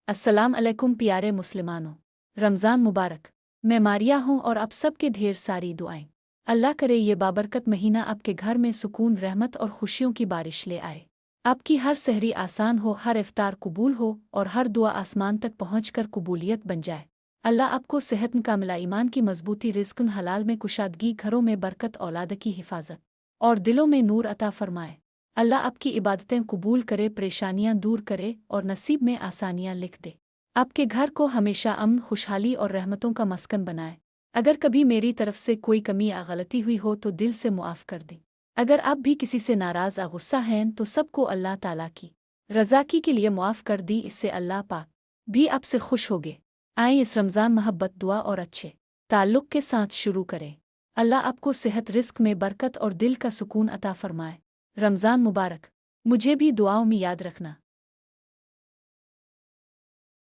अस्सलाम अलैकुम प्यारे मुसलमानों। रमज़ान मुबारक। मैं मारिया हूँ और आप सबके ढेर सारी दुआएं। अल्लाह करे ये बाबरकत महीना आपके घर में सुकून, रहमत और खुशियों की बारिश ले आए। आपकी हर सहरी आसान हो, हर इफ्तार कबूल हो और हर दुआ आसमान तक पहुँचकर कबूलियत बन जाए। अल्लाह आपको सेहत कामिला, ईमान की मजबूती, रिज़्क़ हलाल में कुशादगी, घरों में बरकत, औलाद की हिफाजत और दिलों में नूर अता फरमाए। अल्लाह आपकी इबादतें कबूल करे, परेशानियां दूर करे और नसीब में आसानियां लिख दे। आपके घर को हमेशा अमन, खुशहाली और रहमतों का मस्कन बनाए। अगर कभी मेरी तरफ से कोई कमी या गलती हुई हो तो दिल से मुआफ़ कर दें। अगर आप भी किसी से नाराज़ या गुस्सा हैं तो सबको अल्लाह ताला की रज़ाकी के लिए मुआफ़ कर दी, इससे अल्लाह पाक भी आपसे खुश होगे। आए इस रमज़ान मोहब्बत, दुआ और अच्छे ताल्लुक़ के साथ शुरू करें। अल्लाह आपको सेहत, रिज़्क़ में बरकत और दिल का सुकून अता फरमाए। रमज़ान मुबारक। मुझे भी दुआओं में याद रखना।